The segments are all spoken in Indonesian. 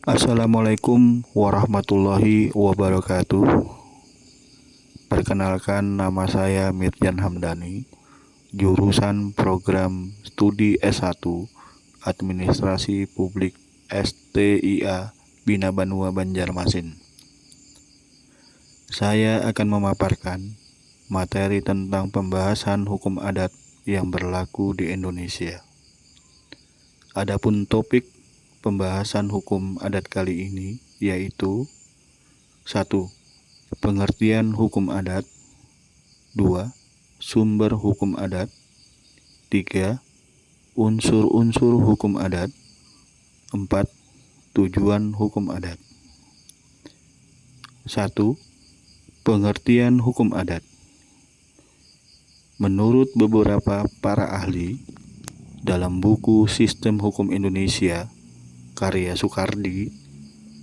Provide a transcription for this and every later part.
Assalamualaikum warahmatullahi wabarakatuh. Perkenalkan, nama saya Mirjan Hamdani, jurusan program studi S1 Administrasi Publik STIA Bina Banua Banjarmasin. Saya akan memaparkan materi tentang pembahasan hukum adat yang berlaku di Indonesia. Adapun topik pembahasan hukum adat kali ini yaitu 1. Pengertian hukum adat. 2. Sumber hukum adat. 3. Unsur-unsur hukum adat. 4. Tujuan hukum adat. 1. Pengertian hukum adat. Menurut beberapa para ahli, dalam buku Sistem Hukum Indonesia karya Soekardi,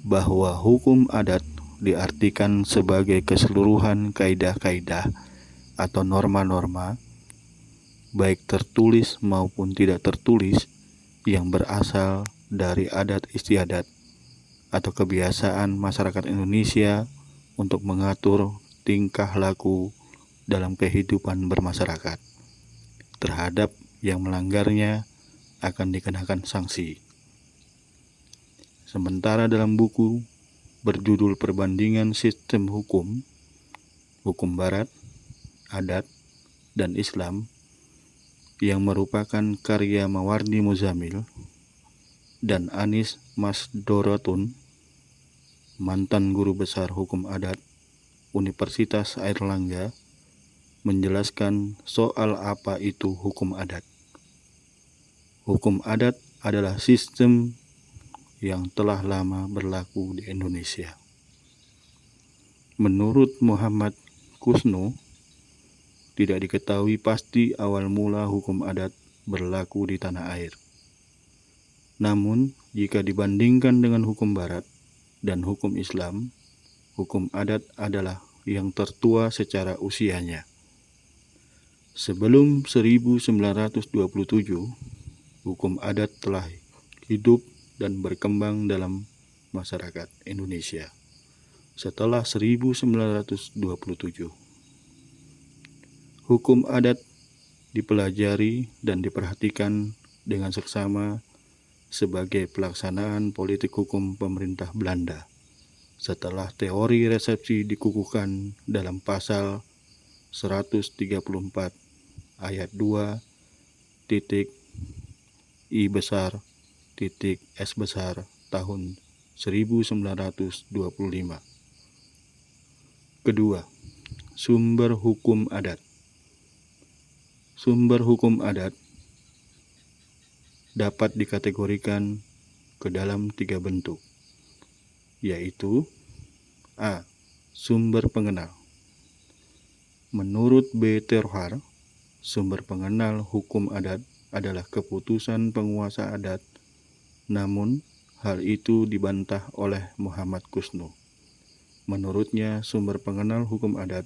bahwa hukum adat diartikan sebagai keseluruhan kaidah-kaidah atau norma-norma, baik tertulis maupun tidak tertulis, yang berasal dari adat istiadat atau kebiasaan masyarakat Indonesia untuk mengatur tingkah laku dalam kehidupan bermasyarakat. Terhadap yang melanggarnya akan dikenakan sanksi. Sementara dalam buku berjudul Perbandingan Sistem Hukum, Hukum Barat, Adat, dan Islam, yang merupakan karya Mawardi Muzamil dan Anis Masdorotun, mantan guru besar hukum adat Universitas Airlangga, menjelaskan soal apa itu hukum adat. Hukum adat adalah sistem yang telah lama berlaku di Indonesia. Menurut Muhammad Kusno, tidak diketahui pasti awal mula hukum adat berlaku di tanah air. Namun, jika dibandingkan dengan hukum barat dan hukum Islam, hukum adat adalah yang tertua secara usianya. Sebelum 1927, hukum adat telah hidup dan berkembang dalam masyarakat Indonesia. Setelah 1927, hukum adat dipelajari dan diperhatikan dengan seksama sebagai pelaksanaan politik hukum pemerintah Belanda. Setelah teori resepsi dikukuhkan dalam pasal 134 ayat 2 titik I besar titik S besar tahun 1925. Kedua, sumber hukum adat. Sumber hukum adat dapat dikategorikan ke dalam 3 bentuk, yaitu A. Sumber pengenal. Menurut B. Terhar, sumber pengenal hukum adat adalah keputusan penguasa adat, namun hal itu dibantah oleh Muhammad Kusno. Menurutnya, sumber pengenal hukum adat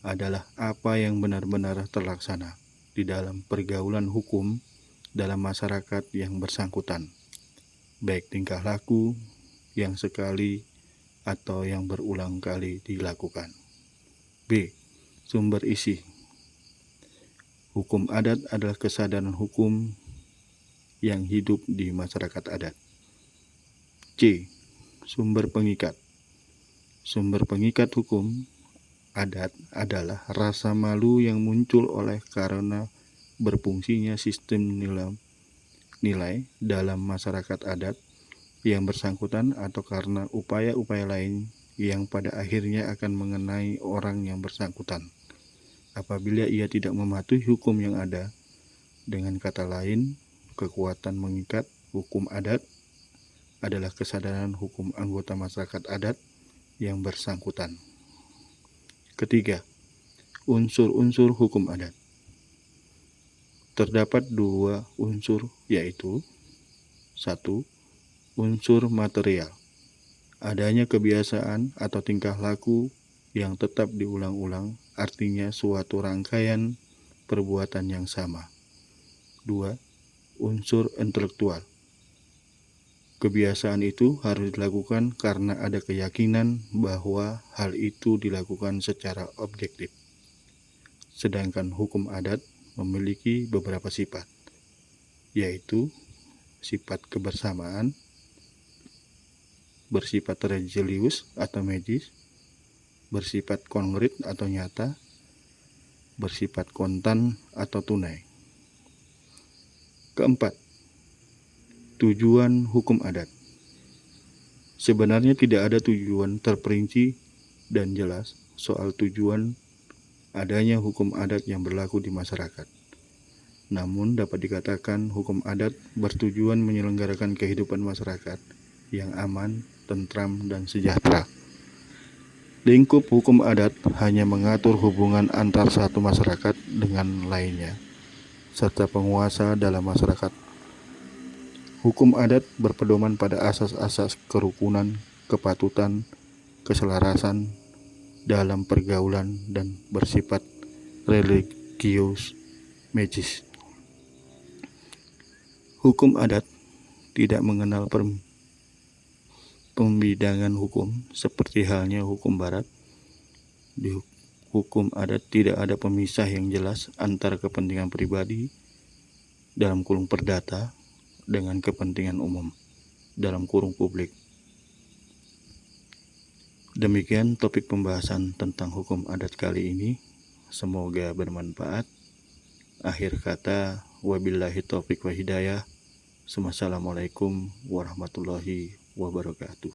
adalah apa yang benar-benar terlaksana di dalam pergaulan hukum dalam masyarakat yang bersangkutan, baik tingkah laku yang sekali atau yang berulang kali dilakukan. B. Sumber isi. Hukum adat adalah kesadaran hukum yang hidup di masyarakat adat. C. Sumber pengikat. Sumber pengikat hukum adat adalah rasa malu yang muncul oleh karena berfungsinya sistem nilai dalam masyarakat adat yang bersangkutan atau karena upaya-upaya lain yang pada akhirnya akan mengenai orang yang bersangkutan apabila ia tidak mematuhi hukum yang ada. Dengan kata lain, kekuatan mengikat hukum adat adalah kesadaran hukum anggota masyarakat adat yang bersangkutan. Ketiga, unsur-unsur hukum adat. Terdapat 2 unsur, yaitu 1. Unsur material. Adanya kebiasaan atau tingkah laku yang tetap diulang-ulang, artinya suatu rangkaian perbuatan yang sama. 2. Unsur intelektual. Kebiasaan itu harus dilakukan karena ada keyakinan bahwa hal itu dilakukan secara objektif. Sedangkan hukum adat memiliki beberapa sifat, yaitu sifat kebersamaan, bersifat religius atau magis, bersifat konkret atau nyata, bersifat kontan atau tunai. Keempat, tujuan hukum adat. Sebenarnya tidak ada tujuan terperinci dan jelas soal tujuan adanya hukum adat yang berlaku di masyarakat. Namun dapat dikatakan hukum adat bertujuan menyelenggarakan kehidupan masyarakat yang aman, tentram, dan sejahtera. Lingkup hukum adat hanya mengatur hubungan antar satu masyarakat dengan lainnya, serta penguasa dalam masyarakat. Hukum adat berpedoman pada asas-asas kerukunan, kepatutan, keselarasan dalam pergaulan, dan bersifat religius magis. Hukum adat tidak mengenal pembidangan hukum seperti halnya hukum barat. Di hukum adat tidak ada pemisah yang jelas antara kepentingan pribadi dalam kurung perdata dengan kepentingan umum dalam kurung publik. Demikian topik pembahasan tentang hukum adat kali ini. Semoga bermanfaat. Akhir kata, wabillahi taufiq wa hidayah. Wassalamualaikum warahmatullahi wabarakatuh.